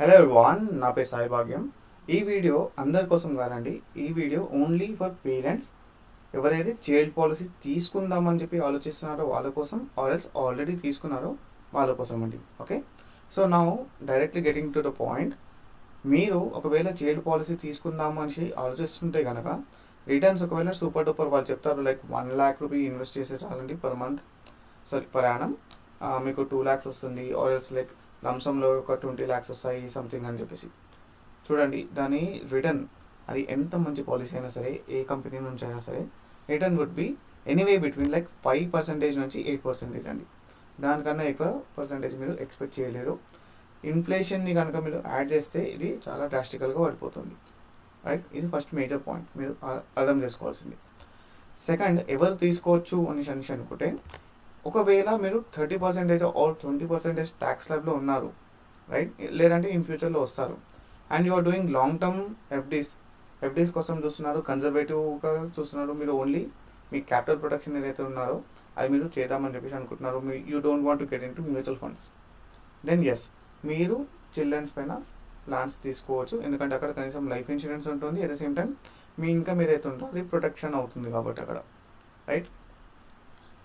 Hello everyone, నా పేరు సాయి భాగ్యం. ఈ వీడియో అందరి కోసం కాదండి. ఈ వీడియో ఓన్లీ ఫర్ పేరెంట్స్ ఎవరైతే చైల్డ్ పాలసీ తీసుకుందామని చెప్పి ఆలోచిస్తున్నారో వాళ్ళ కోసం, ఆర్ఎల్స్ ఆల్రెడీ తీసుకున్నారో వాళ్ళ కోసం అండి. ఓకే, సో నా directly getting to the point. మీరు ఒకవేళ చైల్డ్ పాలసీ తీసుకుందామని ఆలోచిస్తుంటే కనుక రిటర్న్స్ ఒకవేళ సూపర్ డూపర్ వాళ్ళు చెప్తారు, లైక్ 1 lakh రూపీ ఇన్వెస్ట్ చేసే చాలండి per month, sorry per annum, మీకు 2 lakhs వస్తుంది. ఆర్ఎల్స్ లైక్ లంసంలో ఒక 20 lakhs వస్తాయి సంథింగ్ అని చెప్పేసి. చూడండి, దాని రిటర్న్ అది ఎంత మంచి పాలసీ అయినా సరే, ఏ కంపెనీ నుంచి అయినా సరే, return would be anyway between like 5% నుంచి 8% అండి. దానికన్నా ఎక్కువ పర్సంటేజ్ మీరు ఎక్స్పెక్ట్ చేయలేరు. ఇన్ఫ్లేషన్ని కనుక మీరు యాడ్ చేస్తే ఇది చాలా డ్రాస్టికల్గా పడిపోతుంది. రైట్, ఇది ఫస్ట్ మేజర్ పాయింట్ మీరు అర్థం చేసుకోవాల్సింది. సెకండ్, ఎవరు తీసుకోవచ్చు అని అనుకుంటే, ఒకవేళ మీరు 30% ఆర్ 20% ట్యాక్స్ స్లాబ్లో ఉన్నారు, రైట్, లేదంటే ఇన్ ఫ్యూచర్లో వస్తారు, and you are doing long term FDs కోసం చూస్తున్నారు, కన్జర్వేటివ్గా చూస్తున్నారు, మీరు ఓన్లీ మీ క్యాపిటల్ ప్రొటెక్షన్ ఏదైతే ఉన్నారో అది మీరు చేద్దామని చెప్పేసి అనుకుంటున్నారు, మీ you don't want to get in to mutual funds, then yes, మీరు చిల్డ్రన్స్ పైన ప్లాన్స్ తీసుకోవచ్చు. ఎందుకంటే అక్కడ కనీసం లైఫ్ ఇన్సూరెన్స్ ఉంటుంది, అట్ ద సేమ్ టైం మీ ఇన్కమ్ ఏదైతే ఉంటుందో అది ప్రొటెక్షన్ అవుతుంది కాబట్టి అక్కడ. రైట్,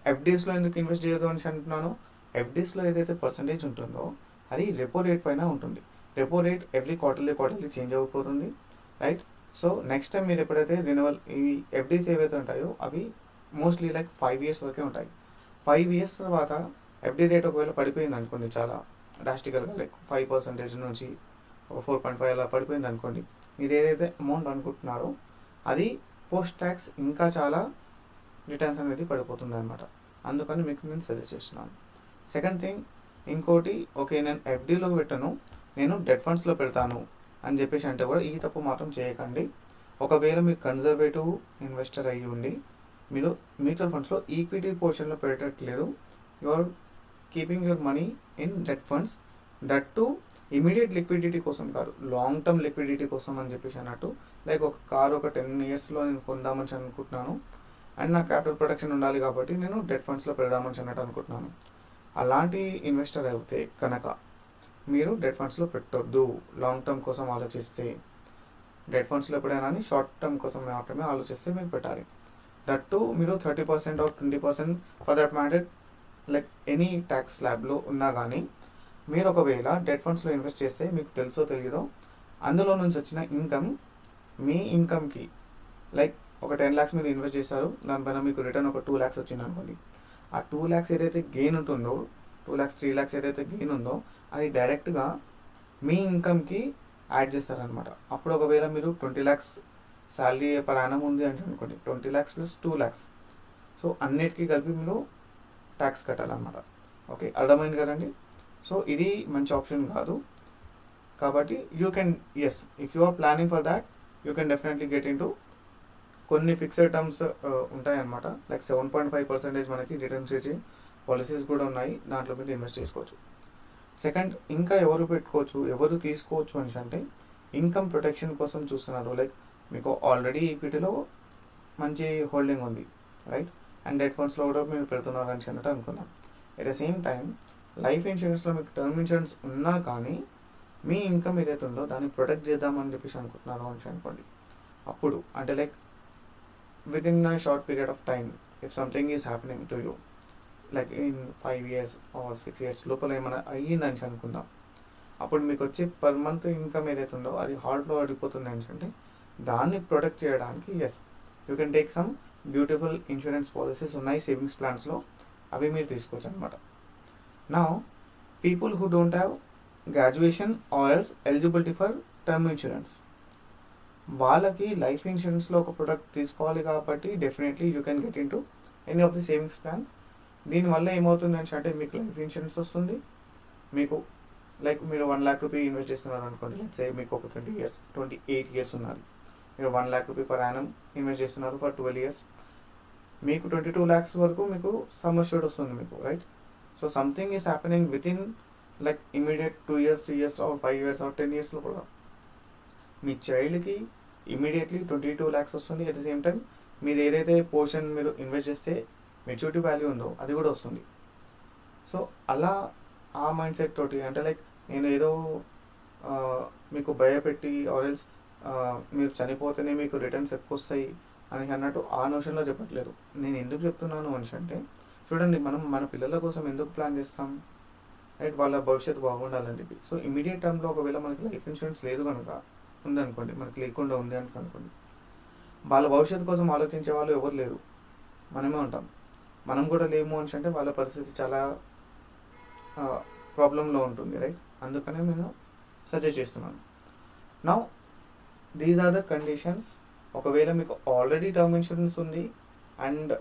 ఎఫ్డీస్లో ఎందుకు ఇన్వెస్ట్ చేయదు అని అంటున్నాను. ఎఫ్డీస్లో ఏదైతే పర్సంటేజ్ ఉంటుందో అది రెపో రేట్ పైన ఉంటుంది. Repo rate every quarterly change అయిపోతుంది. రైట్, సో నెక్స్ట్ టైం మీరు ఎప్పుడైతే రెన్యువల్ ఈ ఎఫ్డీస్ ఏవైతే ఉంటాయో అవి మోస్ట్లీ లైక్ 5 years వరకే ఉంటాయి. 5 years తర్వాత ఎఫ్డీ రేట్ ఒకవేళ పడిపోయింది అనుకోండి, చాలా డ్రాస్టికల్గా లైక్ 5% నుంచి ఒక 4.5 అలా పడిపోయింది అనుకోండి, మీరు ఏదైతే అమౌంట్ అనుకుంటున్నారో అది పోస్ట్ ట్యాక్స్ ఇంకా చాలా రిటర్న్స్ అనేది పడిపోతుంది అనమాట. అందుకని మీకు నేను సజెస్ట్ చేస్తున్నాను. సెకండ్ థింగ్, ఇంకోటి, ఓకే నేను ఎఫ్డీలో పెట్టను, నేను డెట్ ఫండ్స్లో పెడతాను అని చెప్పేసి అంటే కూడా ఈ తప్పు మాత్రం చేయకండి. ఒకవేళ మీరు కన్జర్వేటివ్ ఇన్వెస్టర్ అయ్యి ఉండి మీరు మ్యూచువల్ ఫండ్స్లో ఈక్విటీ పోర్షన్లో పెట్టట్లేదు, you are keeping your money in debt funds, that to immediate liquidity కోసం కాదు, లాంగ్ టర్మ్ లిక్విడిటీ కోసం అని చెప్పేసి అన్నట్టు. లైక్ ఒక కారు ఒక 10 yearsలో నేను కొందామని అనుకుంటున్నాను, అండ్ నా క్యాపిటల్ ప్రొటెక్షన్ ఉండాలి కాబట్టి నేను డెట్ ఫండ్స్లో పెడదామని అన్నట్టు అనుకుంటున్నాను. అలాంటి ఇన్వెస్టర్ అయితే కనుక మీరు డెట్ ఫండ్స్లో పెట్టొద్దు. లాంగ్ టర్మ్ కోసం ఆలోచిస్తే డెట్ ఫండ్స్లో ఎప్పుడైనా షార్ట్ టర్మ్ కోసం మాత్రమే ఆలోచిస్తే మీరు పెట్టాలి. దట్టు మీరు 30% or 20% for that matter like any tax స్లాబ్లో ఉన్నా కానీ మీరు ఒకవేళ డెట్ ఫండ్స్లో ఇన్వెస్ట్ చేస్తే మీకు తెలుసో తెలియదో అందులో నుంచి వచ్చిన ఇన్కమ్ మీ ఇన్కమ్కి లైక్ ఒక 10 lakhs మీరు ఇన్వెస్ట్ చేశారు, దానిపైన మీకు రిటర్న్ ఒక 2 lakhs వచ్చింది అనుకోండి. ఆ 2 lakhs ఏదైతే గెయిన్ ఉంటుందో, 2 lakhs 3 lakhs ఏదైతే గెయిన్ ఉందో అది డైరెక్ట్గా మీ ఇన్కమ్కి యాడ్ చేస్తారనమాట. అప్పుడు ఒకవేళ మీరు 20 lakhs శాలరీ పర్ యానం ఉంది అని అనుకోండి, 20 lakhs ప్లస్ 2 lakhs, సో అన్నిటికీ కలిపి మీరు ట్యాక్స్ కట్టాలన్నమాట. ఓకే, అర్థమైంది కదండి. సో ఇది మంచి ఆప్షన్ కాదు. కాబట్టి you can, yes, if you are planning for that you can definitely get in to కొన్ని ఫిక్స్డ్ టర్మ్స్ ఉంటాయన్నమాట. లైక్ 7.5% మనకి రిటర్న్స్ ఇచ్చే పాలసీస్ కూడా ఉన్నాయి, దాంట్లో మీరు ఇన్వెస్ట్ చేసుకోవచ్చు. సెకండ్, ఇంకా ఎవరు పెట్టుకోవచ్చు, ఎవరు తీసుకోవచ్చు అని అంటే ఇన్కమ్ ప్రొటెక్షన్ కోసం చూస్తున్నారు, లైక్ మీకు ఆల్రెడీ ఈక్విటీలో మంచి హోల్డింగ్ ఉంది, రైట్, అండ్ డెట్ ఫండ్స్లో కూడా మీరు పెడుతున్నారు అని అన్నట్టు అనుకుందాం. At the same time life ఇన్సూరెన్స్లో మీకు టర్మ్ ఇన్సూరెన్స్ ఉన్నా కానీ మీ ఇన్కమ్ ఏదైతే ఉందో దాన్ని ప్రొటెక్ట్ చేద్దామని చెప్పేసి అనుకుంటున్నారు అని అనుకోండి. అప్పుడు అంటే like within a short period of time, if something is happening to you, like in 5 years or 6 years లోపల ఏమైనా అయ్యిందని అనుకుందాం, అప్పుడు మీకు వచ్చే పర్ మంత్ ఇన్కమ్ ఏదైతే ఉందో అది హార్డ్లో పడిపోతుంది అని అంటే దాన్ని ప్రొటెక్ట్ చేయడానికి yes, you can take some beautiful insurance policies ఉన్నాయి సేవింగ్స్ ప్లాన్స్లో, అవి మీరు తీసుకోవచ్చు అనమాట. నా people who don't have graduation or else eligibility for term insurance, వాళ్ళకి లైఫ్ ఇన్సూరెన్స్లో ఒక ప్రొడక్ట్ తీసుకోవాలి కాబట్టి definitely you can get in to any of the savings plans. దీనివల్ల ఏమవుతుంది అంటే మీకు లైఫ్ ఇన్సూరెన్స్ వస్తుంది, మీకు లైక్ మీరు 1 lakh రూపీ ఇన్వెస్ట్ చేస్తున్నారు అనుకోండి, లెట్స్ సే మీకు ఒక 28 years ఉన్నారు, మీరు 1 lakh rupee per annum invest చేస్తున్నారు ఫర్ 12 years, మీకు 22 lakhs వరకు మీకు సమ్ అష్యూర్డ్ వస్తుంది మీకు, right. So something is happening with in like immediate 2 years 3 years or 5 years or 10 yearsలో కూడా మీ చైల్డ్కి ఇమీడియట్లీ 22 lakhs వస్తుంది. అట్ ద సేమ్ టైం మీరు ఏదైతే పోర్షన్ మీరు ఇన్వెస్ట్ చేస్తే మెచ్యూరిటీ వాల్యూ ఉందో అది కూడా వస్తుంది. సో అలా ఆ మైండ్ సెట్ తోటి అంటే లైక్ నేను ఏదో మీకు భయపెట్టి ఆరెల్స్ మీరు చనిపోతేనే మీకు రిటర్న్స్ ఎక్కువ వస్తాయి అని అన్నట్టు ఆ నోషన్లో చెప్పట్లేదు. నేను ఎందుకు చెప్తున్నాను మనిషి అంటే, చూడండి మనం మన పిల్లల కోసం ఎందుకు ప్లాన్ చేస్తాం, రైట్? వాళ్ళ భవిష్యత్తు బాగుండాలని చెప్పి. సో ఇమీడియట్ టర్మ్లో ఒకవేళ మనకి లైఫ్ ఇన్సూరెన్స్ లేదు కనుక, ఉందనుకోండి, మనకి లేకుండా ఉంది అని అనుకోండి, వాళ్ళ భవిష్యత్తు కోసం ఆలోచించే వాళ్ళు ఎవరు లేరు, మనమే ఉంటాం. మనం కూడా లేము అని అంటే వాళ్ళ పరిస్థితి చాలా ప్రాబ్లంలో ఉంటుంది, రైట్? అందుకనే నేను సజెస్ట్ చేస్తున్నాను. Now these are the conditions. ఒకవేళ మీకు ఆల్రెడీ టర్మ్ ఇన్సూరెన్స్ ఉంది అండ్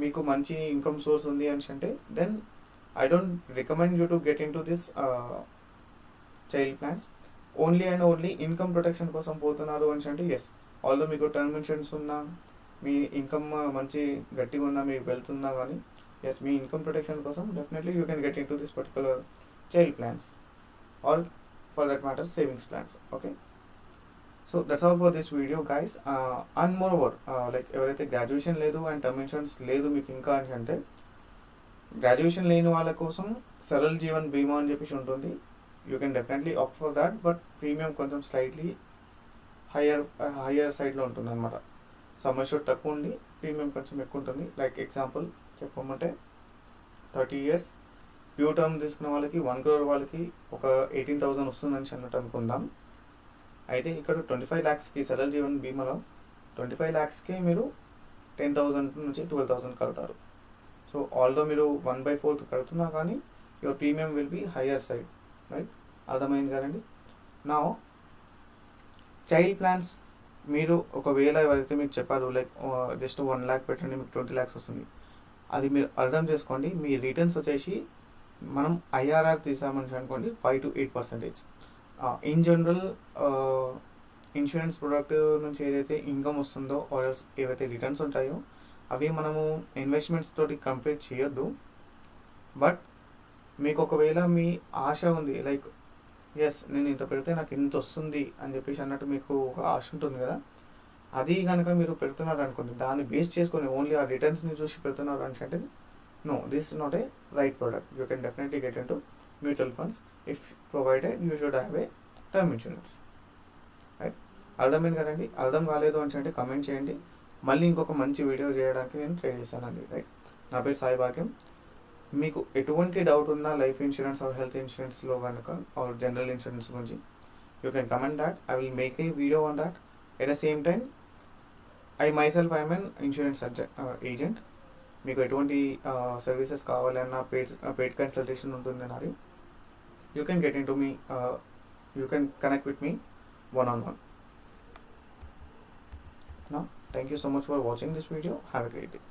మీకు మంచి ఇన్కమ్ సోర్స్ ఉంది అని అంటే, then I don't recommend you to get in to this child plans. Only and only income protection కోసం పోతున్నారు అని అంటే, ఎస్, ఆల్దో మీకు టర్మ్ ఇన్సూరెన్స్ ఉన్నా, మీ ఇన్కమ్ మంచి గట్టిగా ఉన్నా, మీకు వెల్త్ ఉన్నా కానీ, ఎస్, మీ ఇన్కమ్ ప్రొటెక్షన్ కోసం definitely you can get in to this particular child plans or for that matter savings plans. Okay, so that's all for this video guys. And moreover, like ఎవరైతే graduation లేదు and term insurance లేదు మీకు ఇంకా అని అంటే, graduation లేని వాళ్ళ కోసం సరల్ జీవన్ బీమా అని చెప్పేసి ఉంటుంది. You can definitely opt for that, but premium కొంచెం స్లైట్లీ హయ్యర్ సైడ్లో ఉంటుంది అనమాట. సమ్ అష్యూర్డ్ తక్కువ ఉండి ప్రీమియం కొంచెం ఎక్కువ ఉంటుంది. లైక్ ఎగ్జాంపుల్ చెప్పమంటే, 30 years ప్యూర్ టర్మ్ తీసుకున్న వాళ్ళకి 1 crore వాళ్ళకి ఒక 18,000 వస్తుందని అన్నట్టు అనుకుందాం. అయితే ఇక్కడ 25 lakhsకి సరల్ జీవన్ బీమాలో 25 lakhsకే మీరు 10,000 నుంచి 12,000 కడతారు. సో ఆల్దో మీరు 1/4 కడుతున్నా కానీ your premium will be higher side, right? అర్థమైంది కదండి. నా చైల్డ్ ప్లాన్స్ మీరు ఒకవేళ ఎవరైతే మీకు చెప్పారు లైక్ జస్ట్ 1 lakh పెట్టండి మీకు 20 lakhs వస్తుంది, అది మీరు అర్థం చేసుకోండి. మీ రిటర్న్స్ వచ్చేసి మనం ఐఆర్ఆర్ తీసామని అనుకోండి 5 to 8%. In general insurance product నుంచి ఏదైతే ఇన్కమ్ వస్తుందో ఆర్ ఏవైతే రిటర్న్స్ ఉంటాయో అవి మనము ఇన్వెస్ట్మెంట్స్ తోటి కంపేర్ చేయొద్దు. బట్ మీకు ఒకవేళ మీ ఆశ ఉంది, లైక్ ఎస్ నేను ఇంత పెడితే నాకు ఇంత వస్తుంది అని చెప్పేసి అన్నట్టు మీకు ఒక ఆశ ఉంటుంది కదా, అది కనుక మీరు పెడుతున్నారు అనుకోండి, దాన్ని బేస్ చేసుకొని ఓన్లీ ఆ రిటర్న్స్ని చూసి పెడుతున్నారు అంటే, no, this is not a right product. You can definitely get into mutual funds if provided you should have a term insurance, right? అర్థమైంది కదండి. అర్థం కాలేదు అని అంటే కమెంట్ చేయండి, మళ్ళీ ఇంకొక మంచి వీడియో చేయడానికి నేను ట్రై చేశానండి, రైట్? నా పేరు సాయి భాగ్యం. మీకు ఎటువంటి డౌట్ ఉన్నా లైఫ్ ఇన్సూరెన్స్ ఆర్ హెల్త్ ఇన్సూరెన్స్లో కనుక ఆర్ జనరల్ ఇన్సూరెన్స్ గురించి, you can comment that. I will make a video on that. At the same time I myself I'm N insurance agent. మీకు ఎటువంటి సర్వీసెస్ కావాలన్నా పెయిడ్ కన్సల్టేషన్ ఉంటుంది నాది. You can get in to me, you can connect with me one-on-one. Now, thank you so much for watching this video. Have a great day.